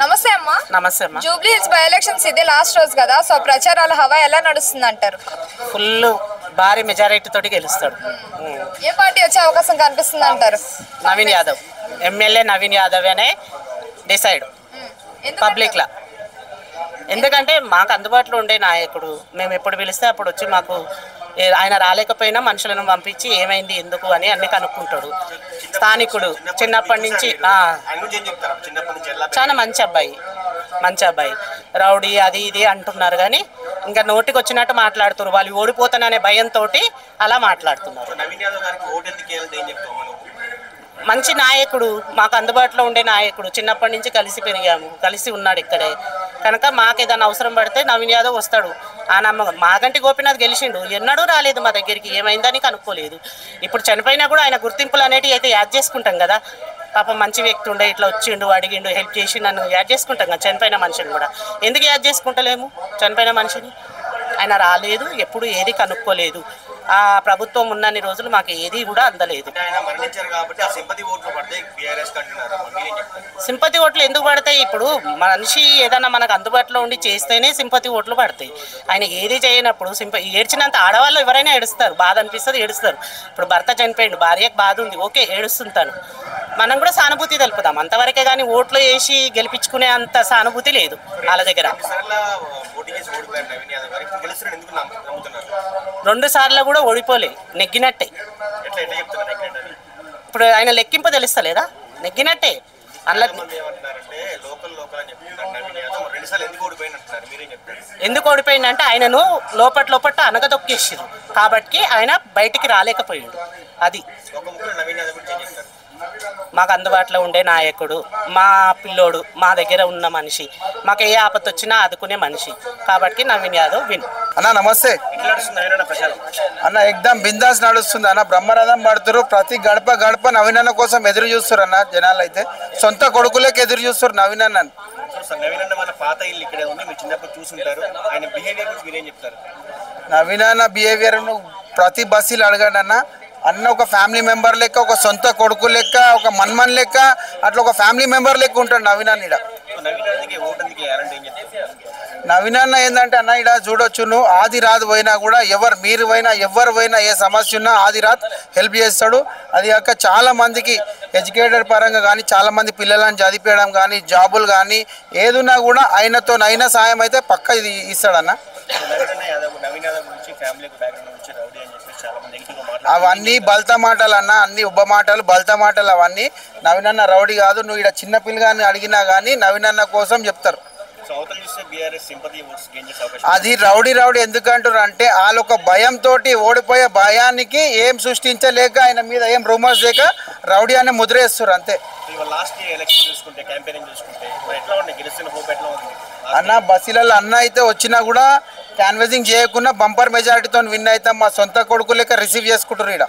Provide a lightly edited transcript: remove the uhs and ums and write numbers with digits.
నమస్తే అమ్మా. నమస్తే అమ్మా. జూబ్లీ హిల్స్ బై ఎలక్షన్స్ ఇదే లాస్ట్ రోజు కదా, సో ప్రచారాల హవా ఎలా నడుస్తుంది అంటారు? ఫుల్ భారీ మెజారిటీ తోటి గెలుస్తాడు. ఏ పార్టీ వచ్చే అవకాశం కనిపిస్తుంది అంటారు? నవీన్ యాదవ్, ఎమ్మెల్యే నవీన్ యాదవ్ అనే డిసైడ్ పబ్లిక్ లా. ఎందుకంటే మాకు అందుబాటులో ఉండే నాయకుడు, మేము ఎప్పుడు పిలిస్తే అప్పుడు వచ్చి మాకు ఆయన రాలేకపోయినా మనుషులను పంపించి ఏమైంది ఎందుకు అని అన్ని కనుక్కుంటాడు. స్థానికుడు చిన్నప్పటి నుంచి చాలా మంచి అబ్బాయి. రౌడీ అది ఇది అంటున్నారు కానీ ఇంకా నోటికి వచ్చినట్టు మాట్లాడుతున్నారు. వాళ్ళు ఓడిపోతాననే భయంతో అలా మాట్లాడుతున్నారు. మంచి నాయకుడు, మాకు అందుబాటులో ఉండే నాయకుడు, చిన్నప్పటి నుంచి కలిసి పెరిగాము, కలిసి ఉన్నాడు ఇక్కడే కనుక మాకు ఏదైనా అవసరం పడితే నవీన్ యాదవ్ వస్తాడు. ఆ నమ్మకం. మాగంటి గోపీనాథ్ గెలిచిండు, ఎన్నడూ రాలేదు మా దగ్గరికి, ఏమైందని కనుక్కోలేదు. ఇప్పుడు చనిపోయినా కూడా ఆయన గుర్తింపులు అనేటివి అయితే యాడ్ చేసుకుంటాం కదా. పాపం మంచి వ్యక్తి ఉండే, ఇట్లా వచ్చిండు, అడిగిండు, హెల్ప్ చేసి నన్ను యాడ్ చేసుకుంటాం కదా. చనిపోయిన మనిషిని కూడా ఎందుకు యాడ్ చేసుకుంటలేము? చనిపోయిన మనిషిని ఆయన రాలేదు, ఎప్పుడు ఏది కనుక్కోలేదు. ఆ ప్రభుత్వం ఉన్నన్ని రోజులు మాకు ఏది కూడా అందలేదు. సింపతి ఓట్లు ఎందుకు పడతాయి? ఇప్పుడు మనిషి ఏదైనా మనకు అందుబాటులో ఉండి చేస్తేనే సింపతి ఓట్లు పడతాయి. ఆయన ఏది చేయనప్పుడు ఏడ్చినంత ఆడవాళ్ళు ఎవరైనా ఏడుస్తారు, బాధ అనిపిస్తుంది, ఏడుస్తారు. ఇప్పుడు భర్త చనిపోయిండు, భార్యకు బాధ ఉంది, ఓకే ఏడుస్తుంటాను, మనం కూడా సానుభూతి తెలుపుదాం అంతవరకే. కానీ ఓట్లు వేసి గెలిపించుకునే అంత సానుభూతి లేదు వాళ్ళ దగ్గర. 2 సార్లు కూడా ఓడిపోలే, నెగ్గినట్టే. ఇప్పుడు ఆయన లెక్కింపు తెలుస్తలేదా? నెగ్గినట్టే. అలా ఎందుకు ఓడిపోయిందంటే ఆయనను లోపట అనగదొక్కేసారు కాబట్టి ఆయన బయటికి రాలేకపోయాడు. అది మాకు అందుబాటులో ఉండే నాయకుడు, మా పిల్లోడు, మా దగ్గర ఉన్న మనిషి, మాకు ఏ ఆపత్తి వచ్చినా ఆదుకునే మనిషి కాబట్టి నవీన్ యాదవ్ విన్. అన్న నమస్తే అన్న. ఎగ్దాం బిందాస్ నడుస్తుంది అన్న. బ్రహ్మరథం పడుతురు. ప్రతి గడప నవీన్ అన్న కోసం ఎదురు చూస్తారు అన్న. జనాలు అయితే సొంత కొడుకులకి ఎదురు చూస్తారు నవీన్ అన్న. నవీన్ అన్న బిహేవియర్ ప్రతి బస్సులు అడగండి అన్న. అన్న ఒక ఫ్యామిలీ మెంబర్ లెక్క, ఒక సొంత కొడుకు లెక్క, ఒక మన్మన్ లెక్క, అట్లా ఒక ఫ్యామిలీ మెంబర్ లెక్క ఉంటాడు నవీన్ అన్న. ఇడ నవీన్ అన్న ఏంటంటే అన్న, ఇడ చూడొచ్చు నువ్వు ఆది రాదు పోయినా కూడా మీరు పోయినా ఏ సమస్య ఉన్నా ఆది రాత్ హెల్ప్ చేస్తాడు. అది కాక చాలా మందికి ఎడ్యుకేటెడ్ పరంగా కానీ చాలా మంది పిల్లలను చదివించడం కానీ జాబులు కానీ ఏదున్నా కూడా అయినా సాయం అయితే పక్క ఇది ఇస్తాడన్న. అవన్నీ బల్తా మాటలు అన్న, అన్ని ఉబ్బ మాటలు, బల్తా మాటలు అవన్నీ. నవీన్ అన్న రౌడీ కాదు. నువ్వు ఇక్కడ చిన్న పిల్లగాని అడిగినా కానీ నవీన్ అన్న కోసం చెప్తారు. అది రౌడీ ఎందుకంటారు అంటే వాళ్ళు ఒక భయంతో ఓడిపోయే భయానికి ఏం సృష్టించలేక ఆయన మీద ఏం రూమర్స్ లేక రౌడీ అనే ముద్ర వేస్తారు అంతే. అన్న బస్సులలో అన్న అయితే వచ్చినా కూడా క్యాన్వసింగ్ చేయకుండా బంపర్ మెజారిటీతో విన్ అవుతాం. మా సొంత కొడుకు లెక్క రిసీవ్ చేసుకుంటారు ఇక్కడ.